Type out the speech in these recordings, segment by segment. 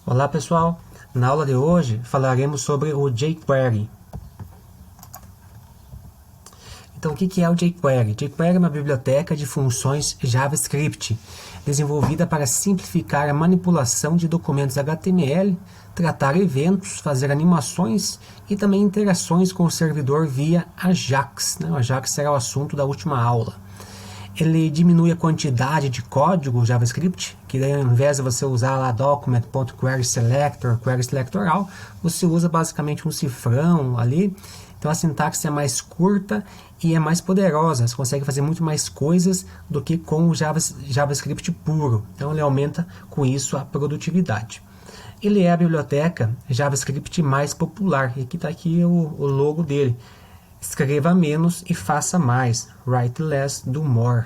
Olá pessoal, na aula de hoje falaremos sobre o jQuery. Então o que é o jQuery? jQuery é uma biblioteca de funções JavaScript, desenvolvida para simplificar a manipulação de documentos HTML, tratar eventos, fazer animações e também interações com o servidor via Ajax. O Ajax será o assunto da última aula. Ele diminui a quantidade de código JavaScript, que daí, ao invés de você usar lá document.querySelector, querySelector, você usa basicamente um cifrão ali. Então a sintaxe é mais curta e é mais poderosa. Você consegue fazer muito mais coisas do que com o JavaScript puro. Então ele aumenta com isso a produtividade. Ele é a biblioteca JavaScript mais popular. E aqui está aqui o logo dele. Escreva menos e faça mais. Write less, do more.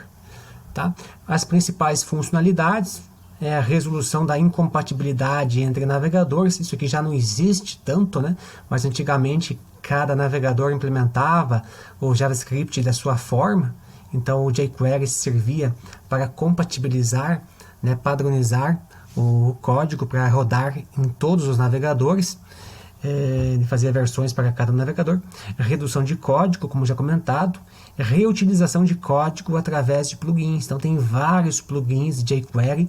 Tá? As principais funcionalidades é a resolução da incompatibilidade entre navegadores. Isso aqui já não existe tanto, né? Mas antigamente cada navegador implementava o JavaScript da sua forma. Então o jQuery servia para compatibilizar, né, padronizar o código para rodar em todos os navegadores. Fazer versões para cada navegador, redução de código, como já comentado, reutilização de código através de plugins. Então tem vários plugins de jQuery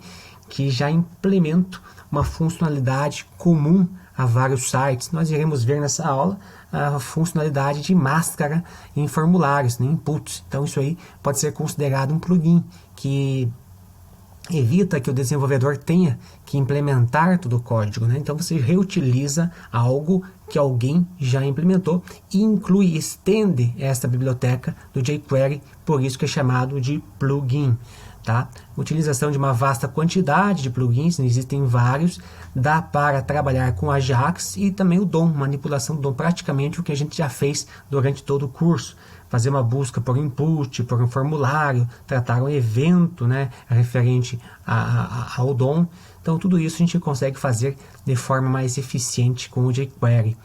que já implementam uma funcionalidade comum a vários sites. Nós iremos ver nessa aula a funcionalidade de máscara em formulários, em inputs. Então isso aí pode ser considerado um plugin que evita que o desenvolvedor tenha que implementar todo o código, né? Então você reutiliza algo que alguém já implementou e inclui, estende essa biblioteca do jQuery, por isso que é chamado de plugin. Tá? Utilização de uma vasta quantidade de plugins, existem vários, dá para trabalhar com Ajax e também o DOM, manipulação do DOM, praticamente o que a gente já fez durante todo o curso. Fazer uma busca por input, por um formulário, tratar um evento, né, referente ao DOM. Então tudo isso a gente consegue fazer de forma mais eficiente com o jQuery.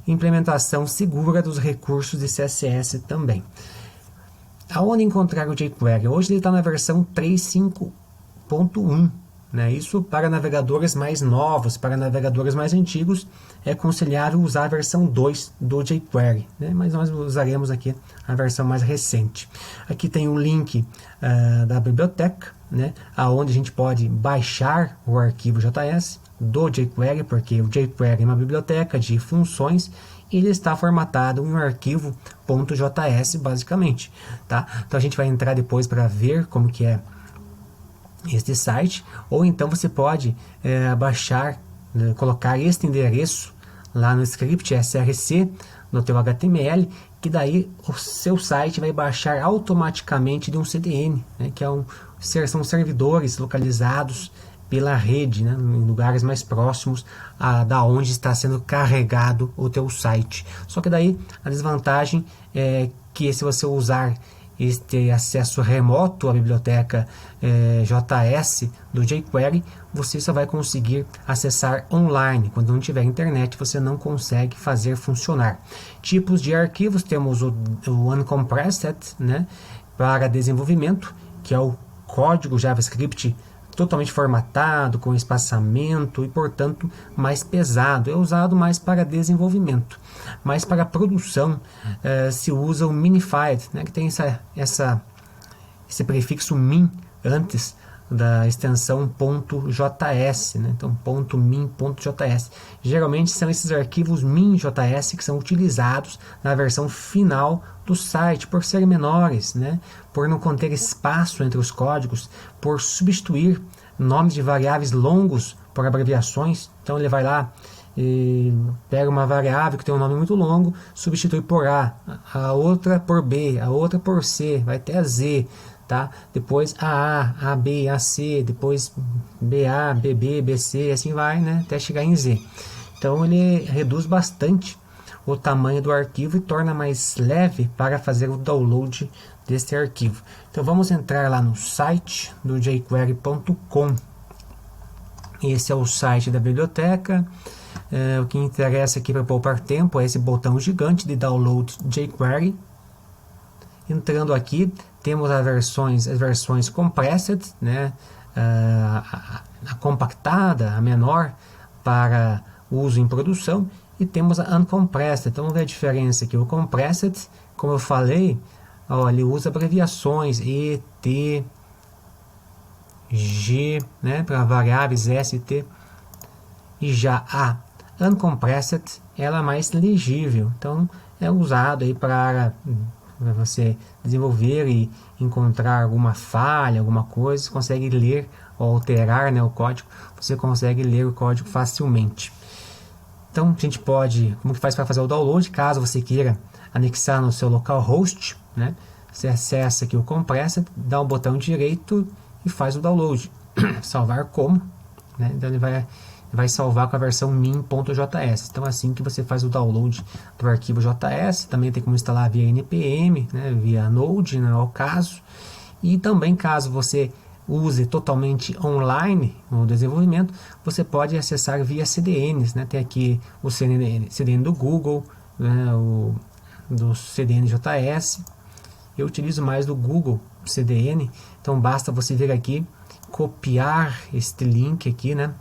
Implementação segura dos recursos de CSS também. Aonde encontrar o jQuery? Hoje ele está na versão 3.5.1. Né? Isso para navegadores mais novos, para navegadores mais antigos, é aconselhável usar a versão 2 do jQuery. Né? Mas nós usaremos aqui a versão mais recente. Aqui tem um link da biblioteca, né? Onde a gente pode baixar o arquivo JS do jQuery, porque o jQuery é uma biblioteca de funções e ele está formatado em um arquivo .js basicamente, tá? Então a gente vai entrar depois para ver como que é este site, ou então você pode baixar, colocar este endereço lá no script src no teu HTML, que daí o seu site vai baixar automaticamente de um CDN, né, que são servidores localizados pela rede, né, em lugares mais próximos da onde está sendo carregado o teu site. Só que daí a desvantagem é que se você usar este acesso remoto à biblioteca JS do jQuery, você só vai conseguir acessar online. Quando não tiver internet, você não consegue fazer funcionar. Tipos de arquivos, temos o uncompressed, né, para desenvolvimento, que é o código JavaScript totalmente formatado, com espaçamento e, portanto, mais pesado. É usado mais para desenvolvimento. Mas para produção se usa o minified, né, que tem esse prefixo min antes da extensão .js, né? Então .min.js. Geralmente são esses arquivos min.js que são utilizados na versão final do site, por serem menores, né? Por não conter espaço entre os códigos, por substituir nomes de variáveis longos por abreviações. Então ele vai lá e pega uma variável que tem um nome muito longo, substitui por A outra por B, a outra por C, vai até a Z. Tá? Depois AA, AB, AC, depois BA, BB, BC, assim vai, né? Até chegar em Z. Então ele reduz bastante o tamanho do arquivo e torna mais leve para fazer o download deste arquivo. Então vamos entrar lá no site do jQuery.com. Esse é o site da biblioteca. O que interessa aqui para poupar tempo é esse botão gigante de download jQuery. Entrando aqui, temos as versões compressed, né? A compactada, a menor, para uso em produção, e temos a uncompressed. Então vamos ver a diferença aqui. O compressed, como eu falei, ó, ele usa abreviações E, T, G, né, para variáveis S, T, e já a uncompressed ela é mais legível. Então é usado aí para você desenvolver e encontrar alguma falha, alguma coisa, você consegue ler ou alterar, né, o código, você consegue ler o código facilmente. Então a gente pode, como que faz para fazer o download, caso você queira anexar no seu localhost, né, você acessa aqui o compressor, dá o botão direito e faz o download. Salvar como, né, então ele vai salvar com a versão min.js. Então assim que você faz o download do arquivo JS, também tem como instalar via npm, né, via node, né, ao caso. E também caso você use totalmente online o desenvolvimento, você pode acessar via CDNs, né? Tem aqui o CDN do Google, né, do CDN.js. Eu utilizo mais do Google CDN, então basta você vir aqui, copiar este link aqui, né,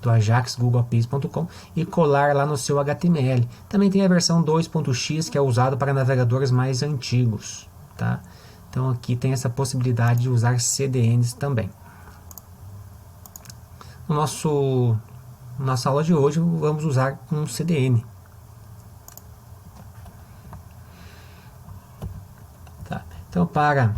do ajaxgoogleapis.com e colar lá no seu HTML. Também tem a versão 2.x, que é usado para navegadores mais antigos, tá? Então aqui tem essa possibilidade de usar CDNs também. No nossa aula de hoje vamos usar um CDN. Tá. Então para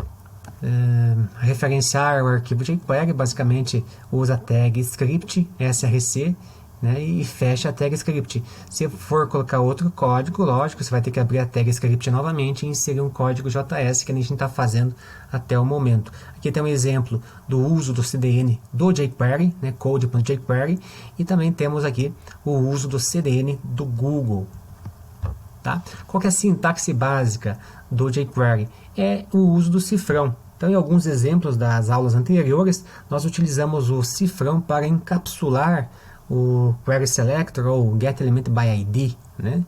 referenciar o arquivo jQuery, basicamente usa a tag script src, né, e fecha a tag script. Se for colocar outro código, lógico, você vai ter que abrir a tag script novamente e inserir um código JS que a gente está fazendo até o momento. Aqui tem um exemplo do uso do CDN do jQuery, né, code.jQuery, e também temos aqui o uso do CDN do Google. Tá? Qual que é a sintaxe básica do jQuery? É o uso do cifrão. Então, em alguns exemplos das aulas anteriores, nós utilizamos o cifrão para encapsular o Query Selector ou getElementById, né?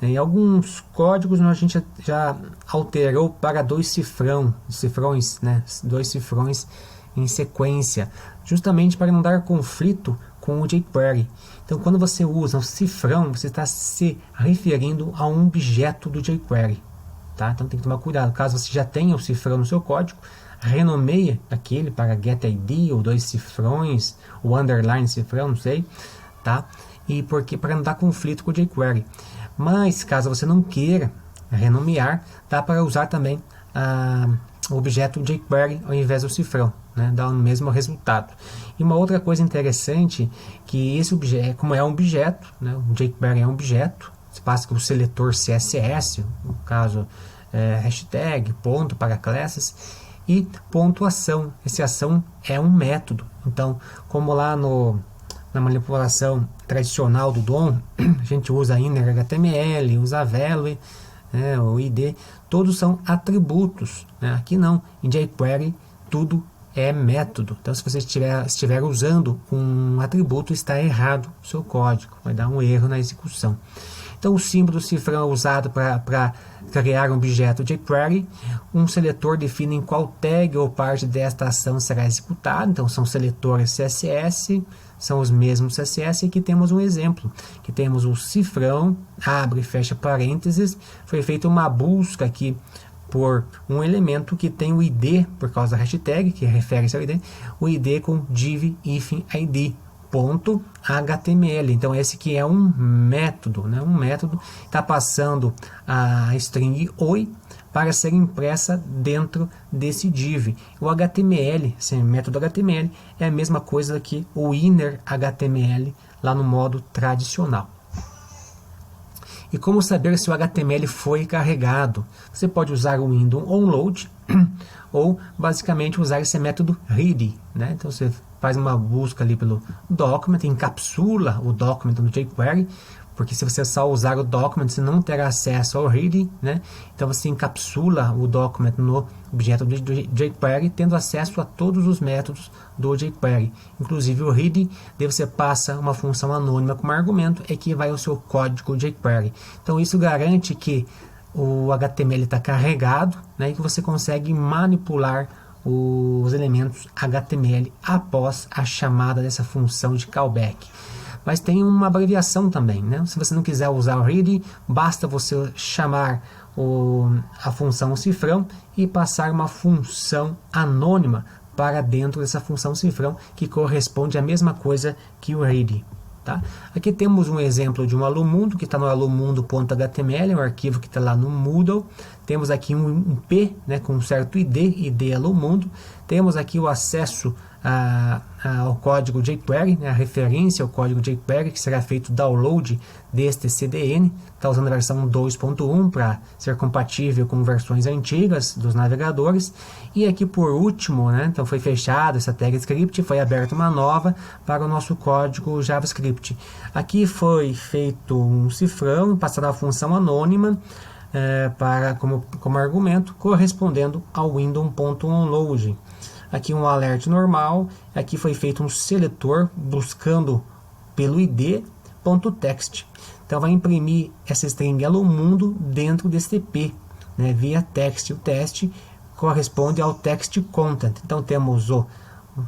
Em alguns códigos a gente já alterou para dois cifrões, né? Dois cifrões em sequência, justamente para não dar conflito com o jQuery. Então, quando você usa o cifrão, você está se referindo a um objeto do jQuery, tá? Então tem que tomar cuidado. Caso você já tenha o cifrão no seu código, renomeia aquele para getID ou dois cifrões, o underline cifrão, não sei, tá? E porque para não dar conflito com o jQuery. Mas caso você não queira renomear, dá para usar também o objeto jQuery ao invés do cifrão, né? Dá o mesmo resultado. E uma outra coisa interessante, que esse objeto, como é um objeto, né? O jQuery é um objeto, você passa com o seletor CSS, no caso hashtag, ponto para classes, e pontuação. Esse ação é um método. Então, como lá na manipulação tradicional do DOM, a gente usa inner HTML, usa value, né, o ID, todos são atributos, né? Aqui não, em jQuery tudo é método. Então, se você estiver usando um atributo, está errado o seu código, vai dar um erro na execução. Então, o símbolo do cifrão é usado para criar um objeto jQuery. Um seletor define em qual tag ou parte desta ação será executada. Então, são seletores CSS, são os mesmos CSS. E aqui temos um exemplo, que temos o cifrão, abre e fecha parênteses. Foi feita uma busca aqui por um elemento que tem o ID, por causa da hashtag, que refere-se ao ID, o ID com div hífen ID. .html. Então esse aqui é um método, né? Um método está passando a string oi para ser impressa dentro desse div. O HTML, esse método HTML, é a mesma coisa que o inner HTML lá no modo tradicional. E como saber se o HTML foi carregado? Você pode usar o window onload ou basicamente usar esse método read, né? Então você faz uma busca ali pelo document, encapsula o document no jQuery, porque se você só usar o document, você não terá acesso ao read, né? Então você encapsula o document no objeto do jQuery, tendo acesso a todos os métodos do jQuery, inclusive o read. Daí você passa uma função anônima como argumento, é que vai ao seu código jQuery. Então isso garante que o HTML está carregado, né, e que você consegue manipular os elementos HTML após a chamada dessa função de callback. mas tem uma abreviação também, né? Se você não quiser usar o read, basta você chamar a função cifrão e passar uma função anônima para dentro dessa função cifrão, que corresponde à mesma coisa que o read. Tá? Aqui temos um exemplo de um alumundo, que está no alumundo.html, um arquivo que está lá no Moodle. Temos aqui um P, né, com um certo ID alumundo. Temos aqui o acesso ao código jQuery, né, a referência ao código jQuery, que será feito download deste CDN. Está usando a versão 2.1 para ser compatível com versões antigas dos navegadores. E aqui por último, né, então foi fechada essa tag script, foi aberta uma nova para o nosso código JavaScript. Aqui foi feito um cifrão, passado a função anônima como argumento, correspondendo ao window.onload. Aqui um alert normal, aqui foi feito um seletor buscando pelo id.text. Então vai imprimir essa string hello mundo dentro desse P, né, via text. O text corresponde ao text content. Então temos o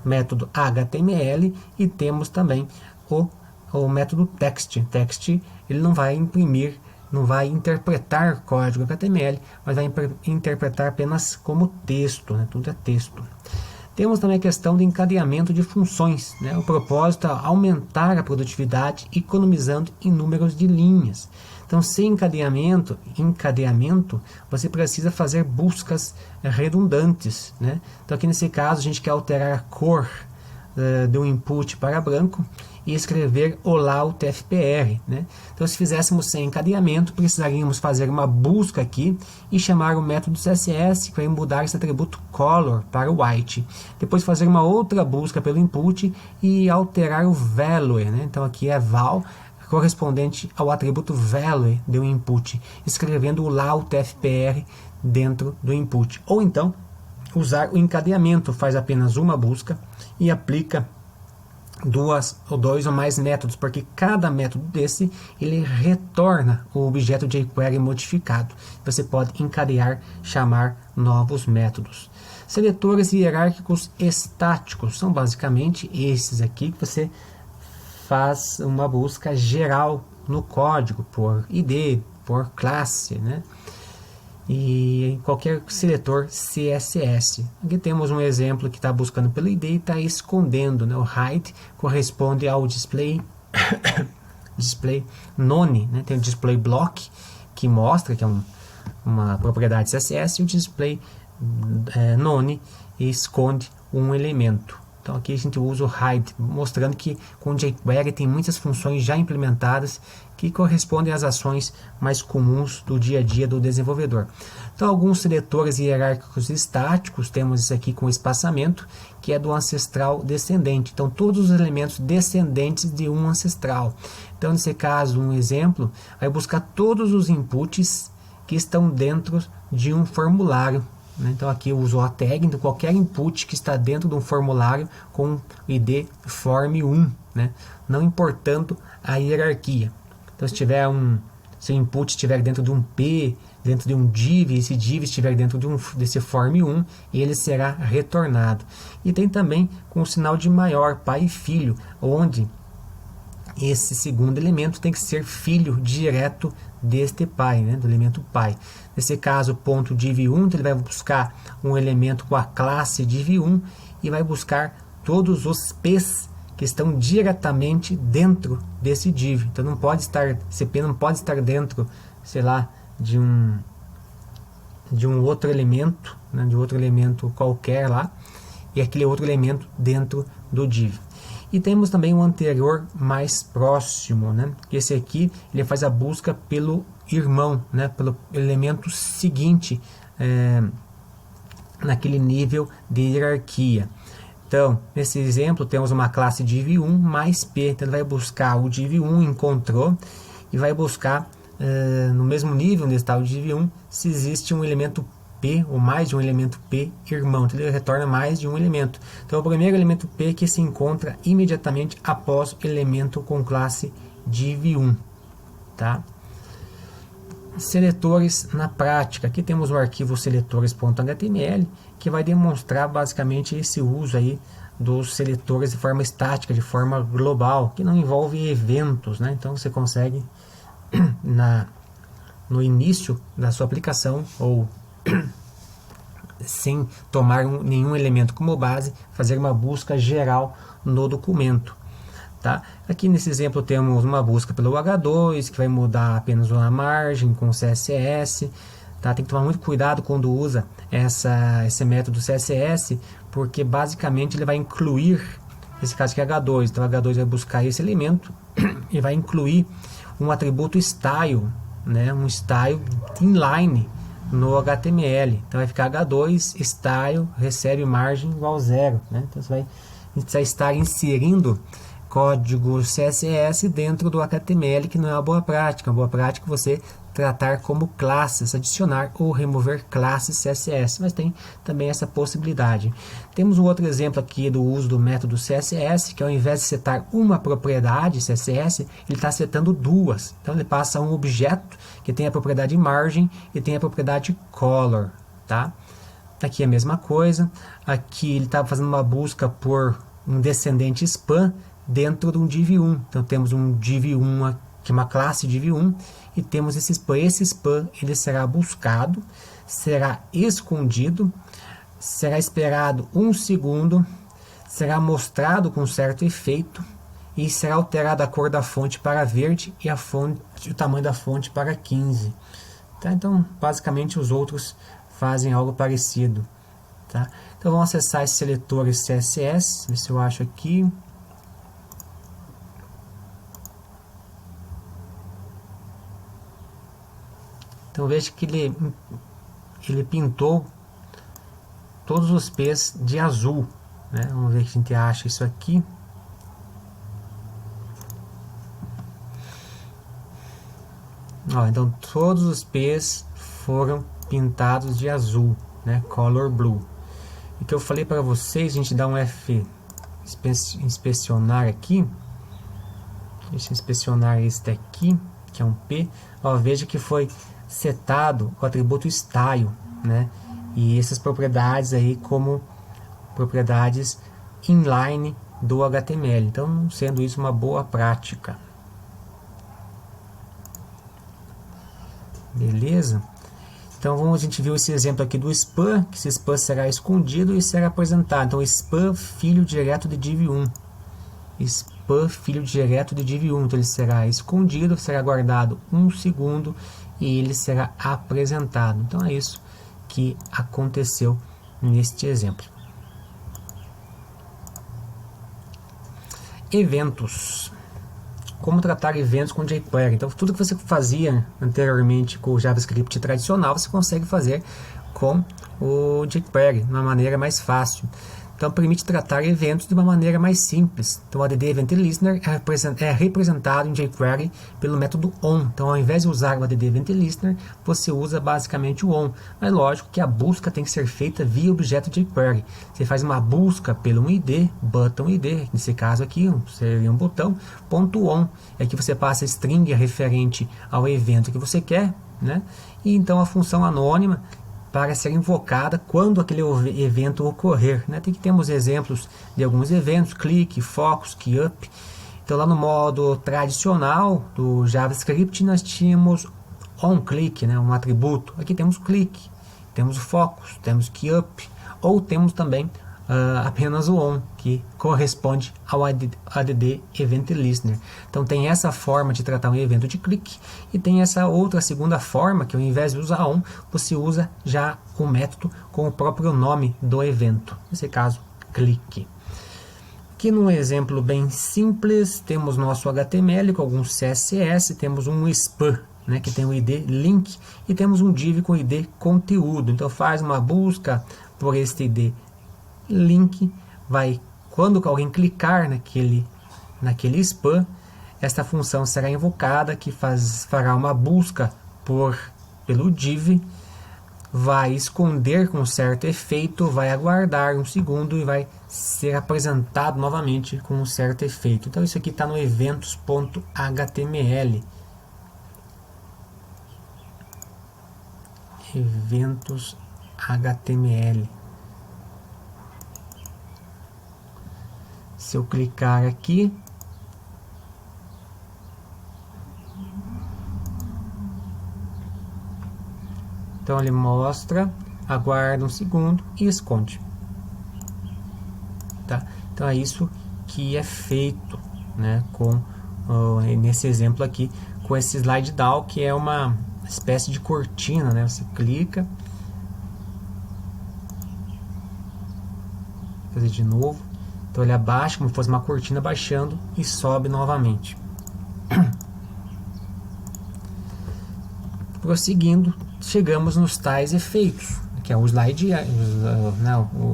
método HTML e temos também o método text. Text ele não vai imprimir, não vai interpretar código HTML, mas vai interpretar apenas como texto, né? Tudo é texto. Temos também a questão de encadeamento de funções, né? O propósito é aumentar a produtividade economizando em números de linhas. Então, sem encadeamento, você precisa fazer buscas redundantes, né? Então, aqui nesse caso, a gente quer alterar a cor do input para branco e escrever olá UTF-PR, né? Então, se fizéssemos sem encadeamento, precisaríamos fazer uma busca aqui e chamar o método CSS, que vai mudar esse atributo color para white. Depois fazer uma outra busca pelo input e alterar o value, né? Então, aqui é val, correspondente ao atributo value do input, escrevendo olá UTF-PR dentro do input. Ou então, usar o encadeamento, faz apenas uma busca e aplica dois ou mais métodos, porque cada método desse ele retorna o objeto jQuery modificado. Você pode encadear, chamar novos métodos. Seletores hierárquicos estáticos são basicamente esses aqui, que você faz uma busca geral no código por ID, por classe, né? E em qualquer seletor CSS. Aqui temos um exemplo que está buscando pelo ID e está escondendo, né? O hide corresponde ao display display none, né? Tem o display block que mostra que é uma propriedade CSS, e o display none esconde um elemento. Então aqui a gente usa o hide, mostrando que com o jQuery tem muitas funções já implementadas que correspondem às ações mais comuns do dia a dia do desenvolvedor. Então alguns seletores hierárquicos estáticos, temos esse aqui com espaçamento, que é do ancestral descendente. Então todos os elementos descendentes de um ancestral. Então nesse caso, um exemplo, vai buscar todos os inputs que estão dentro de um formulário. Então aqui eu uso a tag, então qualquer input que está dentro de um formulário com ID form1, né? Não importando a hierarquia. Então se o input estiver dentro de um P, dentro de um div, e esse div estiver dentro desse form1, ele será retornado. E tem também com o sinal de maior, pai e filho, onde esse segundo elemento tem que ser filho direto deste pai, né, do elemento pai. Nesse caso, ponto div1, então ele vai buscar um elemento com a classe div1 e vai buscar todos os p's que estão diretamente dentro desse div. Então não pode estar, CP não pode estar dentro, sei lá, de um outro elemento, né, de outro elemento qualquer lá, e aquele outro elemento dentro do div. E temos também o anterior mais próximo, né? Esse aqui ele faz a busca pelo irmão, né? Pelo elemento seguinte naquele nível de hierarquia. Então, nesse exemplo, temos uma classe div1 mais p. Então, ele vai buscar o div1, encontrou, e vai buscar no mesmo nível onde está o div1 se existe um elemento P ou mais de um elemento P irmão. Então ele retorna mais de um elemento. Então o primeiro elemento P que se encontra imediatamente após o elemento com classe div1, tá? Seletores na prática. Aqui temos o arquivo seletores.html que vai demonstrar basicamente esse uso aí dos seletores de forma estática, de forma global, que não envolve eventos, né? Então você consegue no início da sua aplicação ou sem tomar nenhum elemento como base, fazer uma busca geral no documento. Tá? Aqui nesse exemplo temos uma busca pelo H2, que vai mudar apenas uma margem com CSS. Tá? Tem que tomar muito cuidado quando usa esse método CSS, porque basicamente ele vai incluir, nesse caso aqui é H2, então H2 vai buscar esse elemento e vai incluir um atributo style, né? Um style inline no HTML. Então vai ficar H2 style recebe margem igual 0. Né? Então você vai estar inserindo código CSS dentro do HTML, que não é uma boa prática. Uma boa prática é você tratar como classes, adicionar ou remover classes CSS, mas tem também essa possibilidade. Temos um outro exemplo aqui do uso do método CSS, que ao invés de setar uma propriedade CSS, ele está setando duas. Então ele passa um objeto que tem a propriedade margem e tem a propriedade color. Tá? Aqui é a mesma coisa. Aqui ele está fazendo uma busca por um descendente span dentro de um div1. Então temos um div1 aqui, que é uma classe div1, e temos esse spam. Esse spam ele será buscado, será escondido, será esperado um segundo, será mostrado com certo efeito e será alterada a cor da fonte para verde e o tamanho da fonte para 15. Tá? Então, basicamente, os outros fazem algo parecido. Tá? Então, vamos acessar esses seletores CSS, ver se eu acho aqui. Então veja que ele pintou todos os P's de azul. Né? Vamos ver se a gente acha isso aqui. Ó, então todos os P's foram pintados de azul, né? Color blue. E que eu falei para vocês, a gente dá um F inspecionar aqui. Deixa eu inspecionar este aqui, que é um P. Ó, veja que foi setado o atributo style, né? E essas propriedades aí como propriedades inline do HTML. Então, sendo isso uma boa prática. Beleza? Então, a gente viu esse exemplo aqui do spam, que esse spam será escondido e será apresentado. Então, spam filho direto de div1. Spam filho direto de div1. Então, ele será escondido, será guardado um segundo e ele será apresentado. Então, é isso que aconteceu neste exemplo. Eventos. Como tratar eventos com jQuery. Então, tudo que você fazia anteriormente com o JavaScript tradicional, você consegue fazer com o jQuery, de uma maneira mais fácil. Então, permite tratar eventos de uma maneira mais simples. Então, o ADD Event Listener é representado em jQuery pelo método ON. Então, ao invés de usar o ADD Event Listener, você usa basicamente o ON. Mas, lógico que a busca tem que ser feita via objeto jQuery. Você faz uma busca pelo ID, button ID, nesse caso aqui, seria um botão, ponto .on. E aqui você passa a string referente ao evento que você quer, né? E então a função anônima para ser invocada quando aquele evento ocorrer. Né? Tem que termos exemplos de alguns eventos, click, focus, keyup. Então lá no modo tradicional do JavaScript nós tínhamos onClick, né? Um atributo. Aqui temos click, temos focus, temos keyup, ou temos também apenas o on, que corresponde ao ADD Event Listener. Então tem essa forma de tratar um evento de clique e tem essa outra segunda forma, que ao invés de usar on, você usa já o método com o próprio nome do evento, nesse caso clique. Aqui num exemplo bem simples, temos nosso HTML com alguns CSS, temos um spam, né, que tem o ID link, e temos um div com ID conteúdo. Então faz uma busca por este ID link, quando alguém clicar naquele spam, esta função será invocada, que fará uma busca pelo div, vai esconder com certo efeito, vai aguardar um segundo e vai ser apresentado novamente com um certo efeito. Então isso aqui está no eventos.html. Eventos.html. Se eu clicar aqui, então ele mostra, aguarda um segundo e esconde. Tá? Então é isso que é feito, né, com nesse exemplo aqui, com esse slide down, que é uma espécie de cortina, né? Você clica, vou fazer de novo, então ele abaixa como se fosse uma cortina baixando e sobe novamente. Prosseguindo, chegamos nos tais efeitos, que é o slide,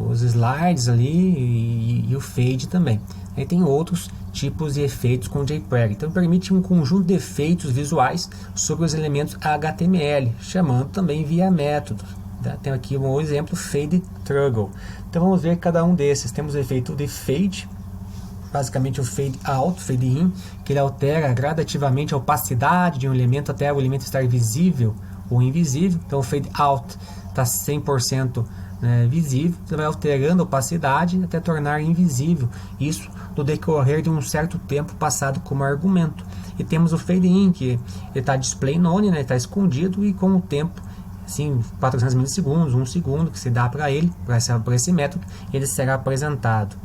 os slides ali e o fade também. Aí tem outros tipos de efeitos com jQuery. Então permite um conjunto de efeitos visuais sobre os elementos HTML, chamando também via métodos. Tá? Tem aqui um exemplo, fade toggle. Então vamos ver cada um desses. Temos o efeito de fade, basicamente o fade out, fade in, que ele altera gradativamente a opacidade de um elemento até o elemento estar visível ou invisível. Então o fade out está 100% visível, você vai alterando a opacidade até tornar invisível, isso no decorrer de um certo tempo passado como argumento. E temos o fade in, que ele está display none, está escondido, e com o tempo, assim, 400 milissegundos, 1 segundo que se dá para ele, para esse método, ele será apresentado.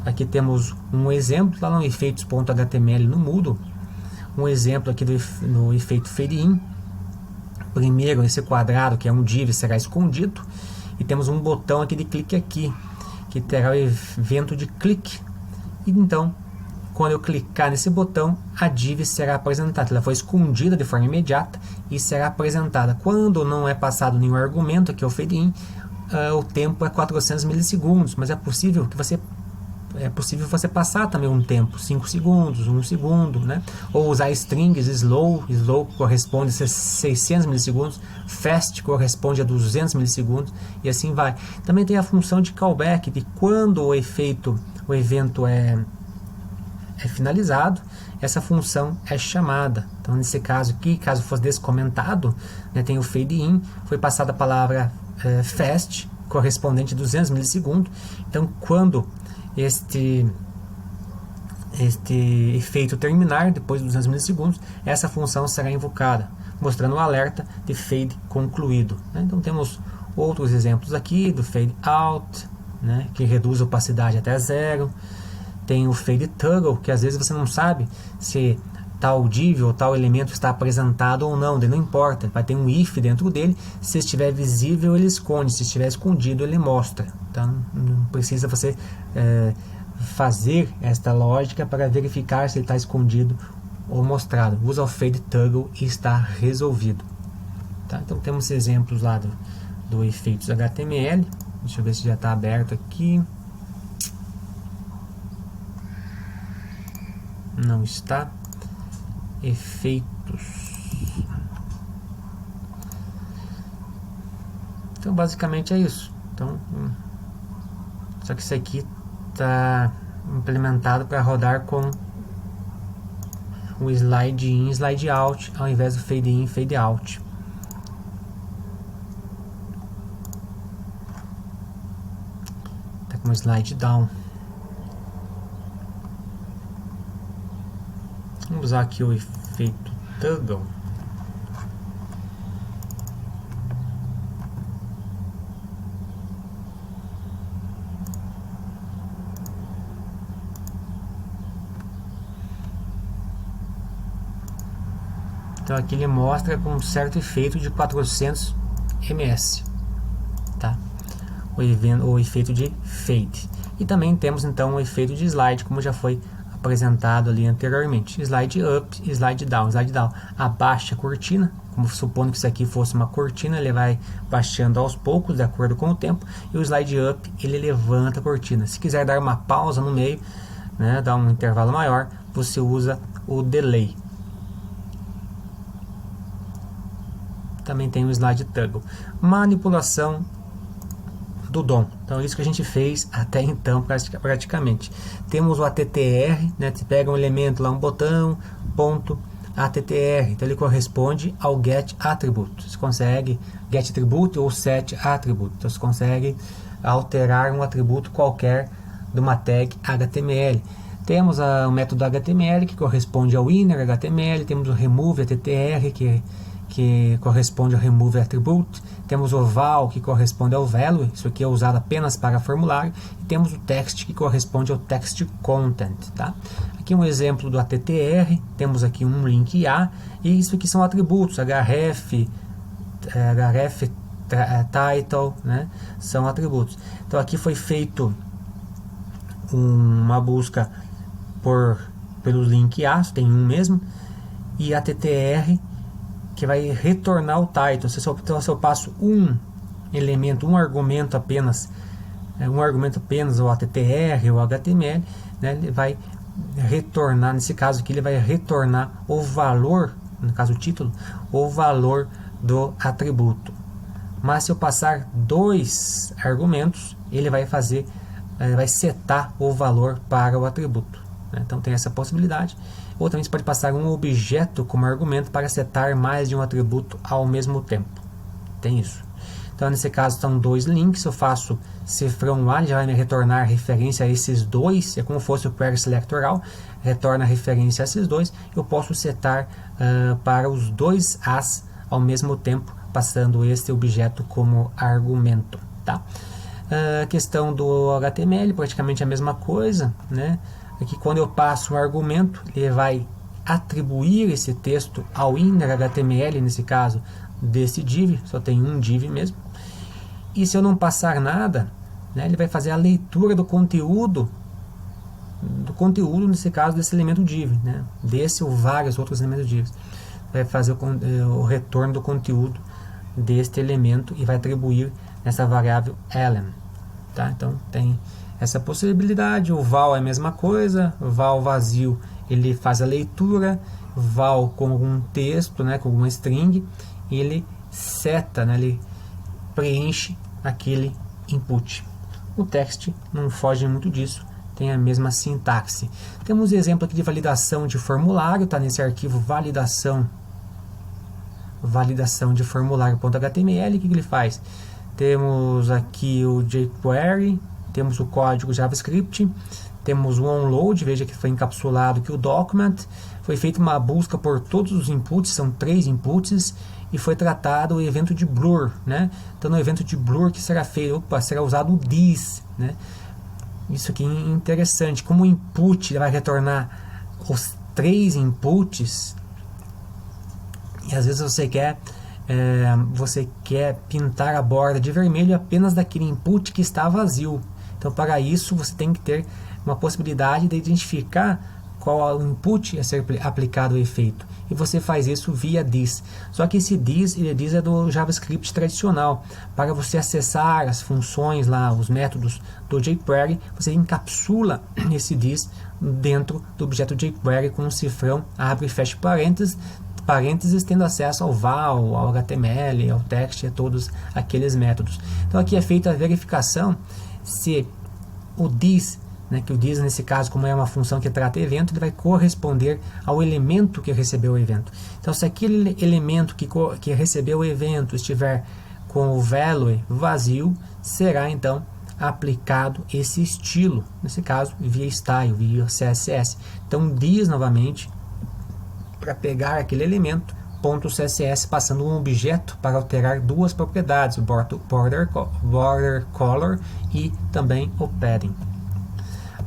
Aqui temos um exemplo lá no efeitos.html no Moodle, um exemplo aqui no efeito fade in. Primeiro, esse quadrado, que é um div, será escondido. E temos um botão aqui de clique aqui, que terá o evento de clique. E então, quando eu clicar nesse botão, a div será apresentada. Ela foi escondida de forma imediata e será apresentada. Quando não é passado nenhum argumento, aqui é o fade in, o tempo é 400 milissegundos. Mas é possível você passar também um tempo, 5 segundos, 1 segundo, né? Ou usar strings, slow corresponde a 600 milissegundos, fast corresponde a 200 milissegundos, e assim vai. Também tem a função de callback, de quando o evento é finalizado, essa função é chamada. Então nesse caso aqui, caso fosse descomentado, né, tem o fade in, foi passada a palavra fast, correspondente a 200 milissegundos, então quando este efeito terminar, depois de 200 milissegundos, essa função será invocada, mostrando o alerta de fade concluído. Então temos outros exemplos aqui do fade out, né, que reduz a opacidade até zero. Tem o fade toggle, que às vezes você não sabe se tal div ou tal elemento está apresentado ou não, não importa, vai ter um if dentro dele, se estiver visível ele esconde, se estiver escondido ele mostra. Então não precisa você fazer esta lógica para verificar se ele está escondido ou mostrado. Usa o fade toggle e está resolvido. Tá? Então temos exemplos lá do efeitos HTML. Deixa eu ver se já está aberto aqui. Não está. Efeitos. Então basicamente é isso. Então, só que isso aqui está implementado para rodar com o slide in, slide out, ao invés do fade in, fade out. Está com o slide down. Vamos usar aqui o efeito toggle. Então aqui ele mostra com um certo efeito de 400 ms, tá? O efeito de fade. E também temos então o efeito de slide, como já foi apresentado ali anteriormente. Slide up, slide down. Slide down abaixa a cortina, como supondo que isso aqui fosse uma cortina, ele vai baixando aos poucos, de acordo com o tempo. E o slide up, ele levanta a cortina. Se quiser dar uma pausa no meio, né, dar um intervalo maior, você usa o delay. Também tem o slide toggle. Manipulação do DOM. Então isso que a gente fez até então praticamente. Temos o attr, né? Você pega um elemento lá, um botão, ponto, attr. Então ele corresponde ao get attribute. Você consegue get attribute ou set attribute. Então você consegue alterar um atributo qualquer de uma tag HTML. Temos o método HTML, que corresponde ao inner HTML, temos o remove attr, que corresponde ao remove attribute, temos o val, que corresponde ao value, isso aqui é usado apenas para formulário, e temos o text, que corresponde ao text content. Tá? Aqui um exemplo do attr, temos aqui um link A, e isso aqui são atributos, href, title, né? São atributos. Então aqui foi feito uma busca pelo link A, tem um mesmo, e attr, que vai retornar o title. Então, se eu passo um elemento, um argumento apenas, o attr ou HTML, né, ele vai retornar, nesse caso aqui, ele vai retornar o valor, no caso o título, o valor do atributo. Mas se eu passar 2 argumentos, ele vai setar o valor para o atributo. Então tem essa possibilidade. Ou também você pode passar um objeto como argumento para setar mais de um atributo ao mesmo tempo. Tem isso. Então nesse caso são 2 links. Eu faço cifrão A, ele já vai me retornar referência a esses 2. É como se fosse o query selectoral. Retorna referência a esses 2. Eu posso setar para os 2 As ao mesmo tempo, passando este objeto como argumento. Tá? A questão do HTML, praticamente a mesma coisa, né? Aqui quando eu passo um argumento, ele vai atribuir esse texto ao inner HTML, nesse caso, desse div, só tem um div mesmo. E se eu não passar nada, né, ele vai fazer a leitura do conteúdo, nesse caso, desse elemento div, né? Desse ou vários outros elementos divs. Vai fazer o retorno do conteúdo deste elemento e vai atribuir nessa variável element. Tá? Então tem essa possibilidade. O val é a mesma coisa, val vazio, ele faz a leitura, val com algum texto, né, com alguma string, e ele seta, né, ele preenche aquele input. O text não foge muito disso, tem a mesma sintaxe. Temos exemplo aqui de validação de formulário, tá nesse arquivo validação de formulário.html. O que ele faz? Temos aqui o jQuery, temos o código JavaScript, temos o onload, veja que foi encapsulado aqui o document, foi feita uma busca por todos os inputs, são 3 inputs, e foi tratado o evento de blur, né? Então no evento de blur que será feito, será usado o this, né? Isso aqui é interessante, como o input vai retornar os 3 inputs, e às vezes você quer pintar a borda de vermelho apenas daquele input que está vazio. Então para isso você tem que ter uma possibilidade de identificar qual o input a ser aplicado o efeito. E você faz isso via this. Só que esse this é do JavaScript tradicional. Para você acessar as funções lá, os métodos do jQuery, você encapsula esse this dentro do objeto jQuery com um cifrão, abre e fecha parênteses, tendo acesso ao val, ao HTML, ao text, a todos aqueles métodos. Então aqui é feita a verificação se o this, né, que o this nesse caso, como é uma função que trata evento, ele vai corresponder ao elemento que recebeu o evento. Então se aquele elemento que recebeu o evento estiver com o value vazio, será então aplicado esse estilo, nesse caso via style, via CSS. Então this novamente, para pegar aquele elemento, .css, passando um objeto para alterar 2 propriedades, o border color e também o padding.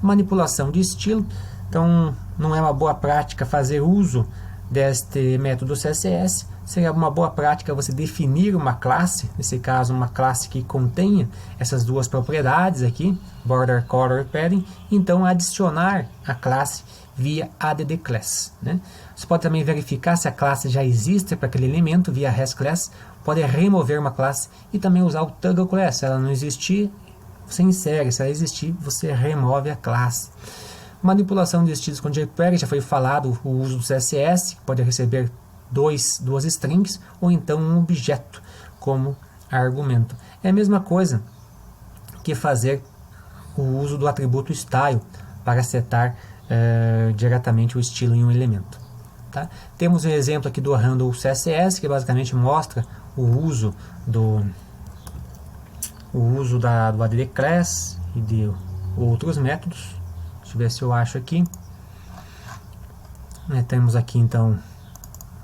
Manipulação de estilo. Então não é uma boa prática fazer uso deste método CSS. Seria uma boa prática você definir uma classe, nesse caso uma classe que contenha essas 2 propriedades aqui, border color e padding, então adicionar a classe via add class, né? Você pode também verificar se a classe já existe para aquele elemento via hasClass, pode remover uma classe e também usar o toggle class. Se ela não existir, você insere, se ela existir, você remove a classe. Manipulação de estilos com jQuery, já foi falado o uso do CSS, que pode receber duas strings ou então um objeto como argumento. É a mesma coisa que fazer o uso do atributo style para setar diretamente o estilo em um elemento. Tá? Temos um exemplo aqui do handle CSS, que basicamente mostra o uso do add class e outros métodos. Deixa eu ver se eu acho aqui. Temos aqui então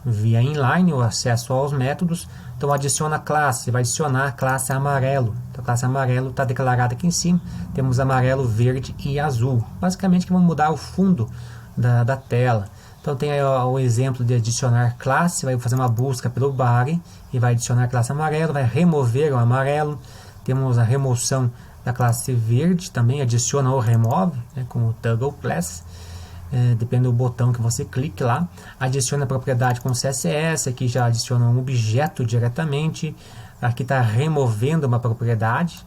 via inline o acesso aos métodos. Então adiciona a classe, vai adicionar a classe amarelo. Então a classe amarelo está declarada aqui em cima. Temos amarelo, verde e azul. Basicamente que vamos mudar o fundo da tela. Então tem aí o exemplo de adicionar classe, vai fazer uma busca pelo body e vai adicionar a classe amarelo, vai remover o amarelo. Temos a remoção da classe verde, também adiciona ou remove, né, com o toggle class. Depende do botão que você clique lá. Adiciona a propriedade com CSS, aqui já adiciona um objeto diretamente. Aqui está removendo uma propriedade,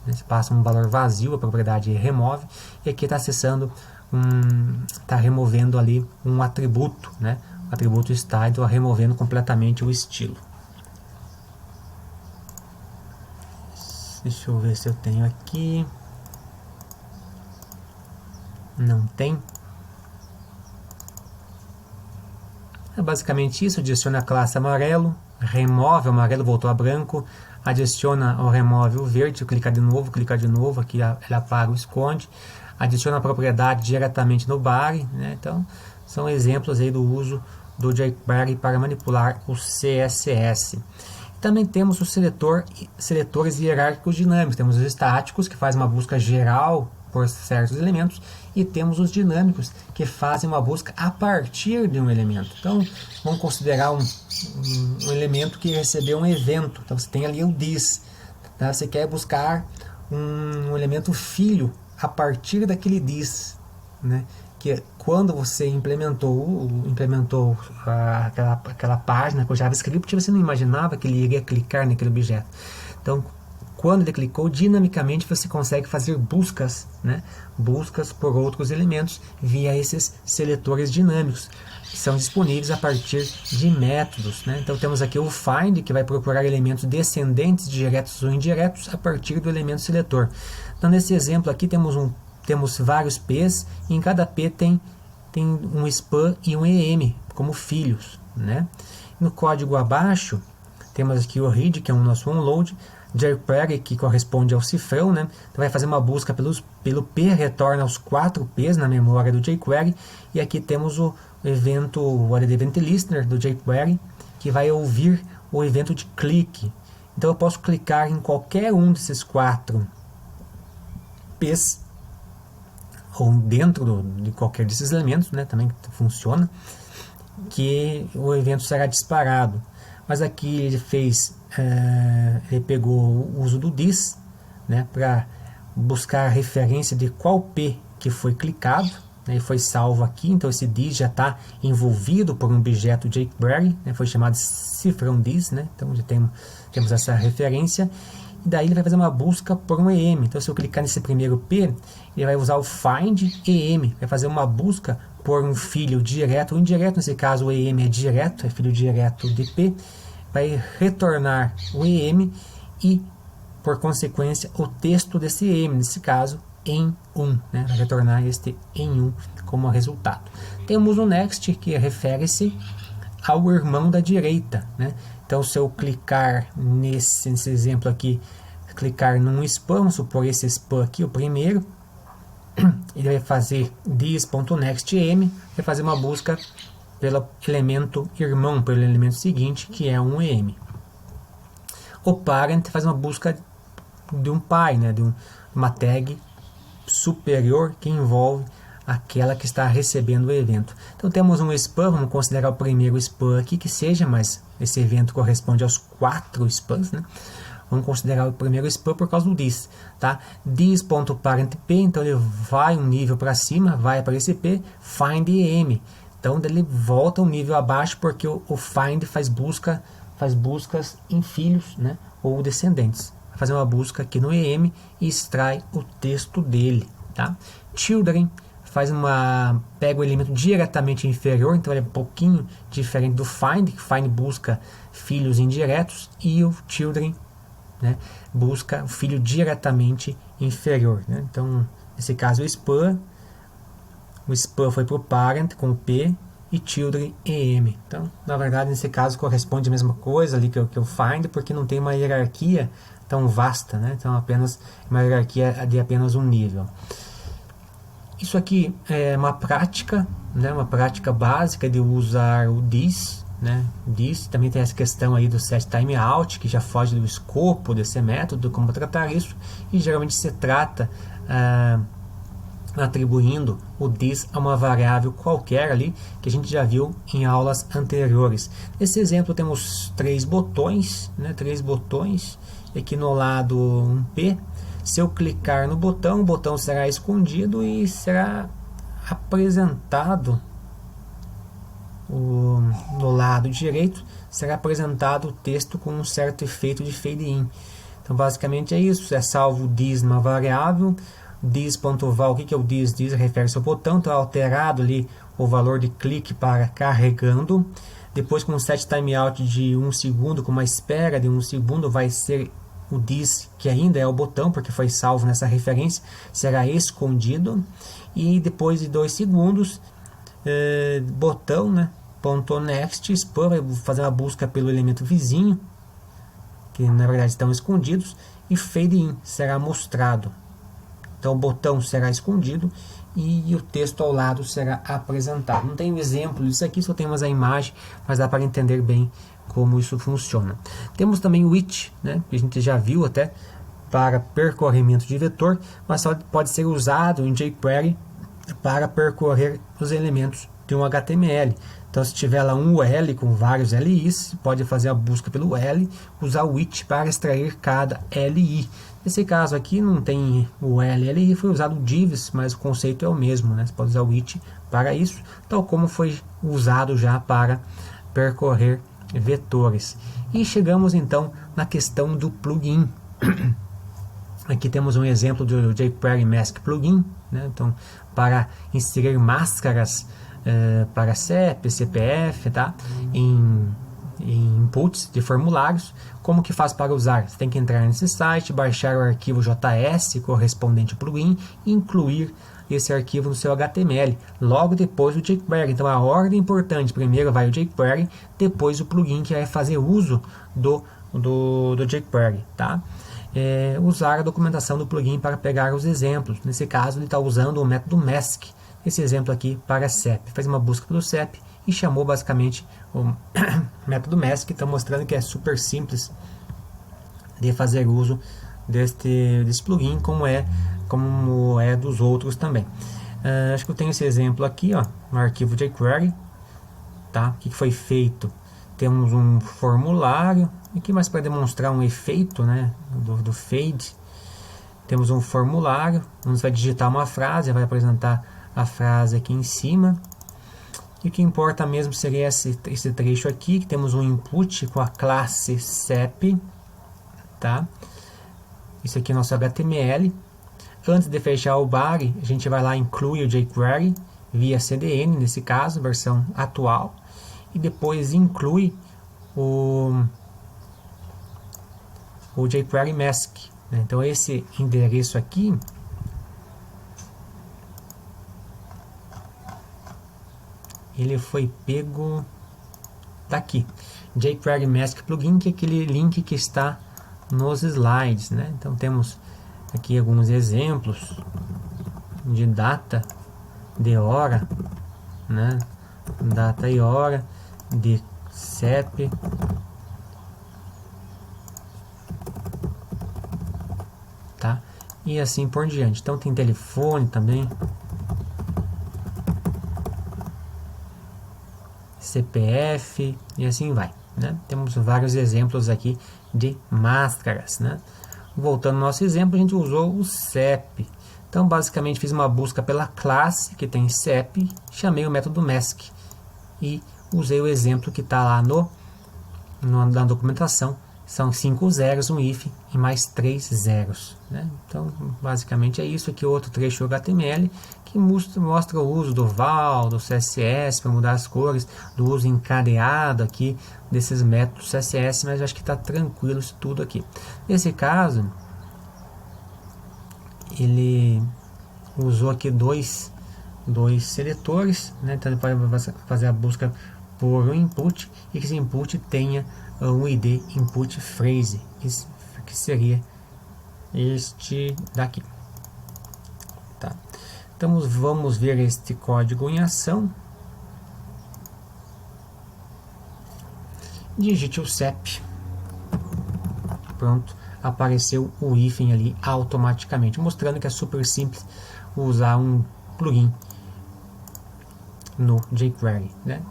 né, você passa um valor vazio, a propriedade remove. E aqui está acessando, está removendo ali um atributo, né, o atributo style, removendo completamente o estilo. Deixa eu ver se eu tenho aqui. Não tem. É basicamente isso. Adiciona a classe amarelo, remove o amarelo, voltou a branco, adiciona ou remove o verde, clicar de novo, aqui ela apaga ou esconde, adiciona a propriedade diretamente no body, né? Então são exemplos aí do uso do jQuery para manipular o CSS. Também temos os seletores hierárquicos dinâmicos. Temos os estáticos, que fazem uma busca geral por certos elementos, e temos os dinâmicos, que fazem uma busca a partir de um elemento. Então, vamos considerar um elemento que recebeu um evento. Então, você tem ali o this. Tá? Você quer buscar um elemento filho a partir daquele this, né? Que quando você implementou aquela página com o JavaScript, você não imaginava que ele iria clicar naquele objeto. Então, quando ele clicou, dinamicamente você consegue fazer buscas, né? Buscas por outros elementos via esses seletores dinâmicos, que são disponíveis a partir de métodos, né? Então temos aqui o find, que vai procurar elementos descendentes, diretos ou indiretos, a partir do elemento seletor. Então nesse exemplo aqui temos vários P's, e em cada P tem um span e um EM como filhos, né? No código abaixo temos aqui o read, que é o nosso onload, jQuery, que corresponde ao cifrão, né? Então vai fazer uma busca pelo P, retorna os 4 P's na memória do jQuery, e aqui temos o evento, o event listener do jQuery, que vai ouvir o evento de clique. Então eu posso clicar em qualquer um desses 4 P's, ou dentro de qualquer desses elementos, né? Também funciona, que o evento será disparado. Mas aqui ele ele pegou o uso do this, né, para buscar a referência de qual P que foi clicado, né, e foi salvo aqui. Então esse this já está envolvido por um objeto jQuery, né, foi chamado cifrão this, né, então já temos essa referência. E daí ele vai fazer uma busca por um EM. Então se eu clicar nesse primeiro P, ele vai usar o find EM, vai fazer uma busca por um filho direto ou indireto. Nesse caso o EM é direto, é filho direto de P, vai retornar o EM e, por consequência, o texto desse EM, nesse caso, em 1, né? Vai retornar este em 1 como resultado. Temos o next, que refere-se ao irmão da direita, né? Então, se eu clicar nesse exemplo aqui, clicar num span, vamos supor esse span aqui, o primeiro, ele vai fazer this.nextEm, vai fazer uma busca pelo elemento irmão, pelo elemento seguinte, que é um EM. O parent faz uma busca de um pai, né, de uma tag superior que envolve aquela que está recebendo o evento. Então temos um span, vamos considerar o primeiro span aqui que seja, mas esse evento corresponde aos 4 spans, né? Vamos considerar o primeiro span por causa do this, tá? This.parentP, então ele vai um nível para cima, vai para esse P, find EM. Então ele volta um nível abaixo porque o find faz buscas em filhos, né, ou descendentes. Vai fazer uma busca aqui no EM e extrai o texto dele, tá? Children pega o elemento diretamente inferior, então ele é um pouquinho diferente do find, que find busca filhos indiretos, e o children, né, busca o filho diretamente inferior, né? Então nesse caso o span foi para o parent com o P e children EM. Então, na verdade, nesse caso corresponde a mesma coisa ali que o find, porque não tem uma hierarquia tão vasta, né? Então apenas uma hierarquia de apenas um nível. Isso aqui é uma prática, né? Uma prática básica de usar o this, né? This também tem essa questão aí do set timeout, que já foge do escopo desse método, como tratar isso, e geralmente se trata atribuindo o this a uma variável qualquer ali, que a gente já viu em aulas anteriores. Nesse exemplo temos três botões, né? Três botões, e aqui no lado um P. Se eu clicar no botão, o botão será escondido e será apresentado no lado direito, será apresentado o texto com um certo efeito de fade in. Então basicamente é isso, é salvo o this numa variável, this.val, o que é o this? This refere-se ao botão, então é alterado ali o valor de clique para carregando. Depois, com um set timeout de 1 segundo, com uma espera de 1 segundo, vai ser o this, que ainda é o botão, porque foi salvo nessa referência, será escondido. E depois de 2 segundos, botão, né, .next, expor, vai fazer uma busca pelo elemento vizinho, que na verdade estão escondidos, e fade in será mostrado. Então o botão será escondido e o texto ao lado será apresentado. Não tem um exemplo disso aqui, só temos a imagem, mas dá para entender bem como isso funciona. Temos também o it, né, que a gente já viu até para percorrimento de vetor, mas só pode ser usado em jQuery para percorrer os elementos de um HTML. Então, se tiver lá um UL com vários LIs, pode fazer a busca pelo L, usar o it para extrair cada LI. Nesse caso aqui não tem o LI, foi usado o divs, mas o conceito é o mesmo, né? Você pode usar o it para isso, tal como foi usado já para percorrer vetores. E chegamos então na questão do plugin. Aqui temos um exemplo do jQuery Mask Plugin, né? Então, para inserir máscaras para CEP, CPF, tá? em inputs de formulários. Como que faz para usar? Você tem que entrar nesse site, baixar o arquivo JS correspondente ao plugin e incluir esse arquivo no seu HTML, logo depois do jQuery. Então a ordem é importante, primeiro vai o jQuery, depois o plugin que vai fazer uso do jQuery, tá? Usar a documentação do plugin para pegar os exemplos. Nesse caso ele está usando o método mask, esse exemplo aqui para CEP. Fez uma busca pelo CEP e chamou basicamente o método mask, está mostrando que é super simples de fazer uso desse plugin, como é dos outros também. Acho que eu tenho esse exemplo aqui, ó, no arquivo jQuery, tá? O que foi feito? Temos um formulário aqui, mais para demonstrar um efeito, né, do fade. Temos um formulário onde você vai digitar uma frase, vai apresentar a frase aqui em cima. E o que importa mesmo seria esse trecho aqui, que temos um input com a classe CEP, tá? Isso aqui é nosso HTML. Antes de fechar o body, a gente vai lá e inclui o jQuery via CDN, nesse caso, versão atual. E depois inclui o jQuery Mask, né? Então esse endereço aqui ele foi pego daqui, jQuery Mask Plugin, que é aquele link que está nos slides, né? Então temos aqui alguns exemplos de data, de hora, né? Data e hora, de CEP, tá? E assim por diante. Então tem telefone também, CPF e assim vai, né? Temos vários exemplos aqui de máscaras, né? Voltando ao nosso exemplo, a gente usou o CEP. Então basicamente fiz uma busca pela classe que tem CEP, chamei o método mask e usei o exemplo que está lá na documentação. São 5 zeros, um if e mais 3 zeros, né? Então basicamente é isso. Aqui outro trecho HTML que mostra o uso do val, do CSS para mudar as cores, do uso encadeado aqui desses métodos CSS, mas eu acho que está tranquilo isso tudo aqui. Nesse caso, ele usou aqui dois seletores, né? Então ele pode fazer a busca por um input e que esse input tenha um ID input phrase, que seria este daqui. Tá? Então vamos ver este código em ação. Digite o CEP. Pronto, apareceu o hífen ali automaticamente, mostrando que é super simples usar um plugin no jQuery, né?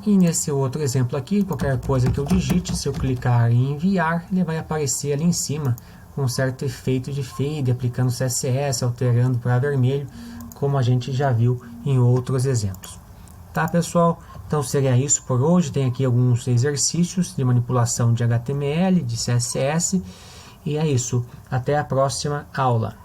E nesse outro exemplo aqui, qualquer coisa que eu digite, se eu clicar em enviar, ele vai aparecer ali em cima com um certo efeito de fade, aplicando CSS, alterando para vermelho, como a gente já viu em outros exemplos. Tá, pessoal? Então seria isso por hoje. Tem aqui alguns exercícios de manipulação de HTML, de CSS. E é isso. Até a próxima aula.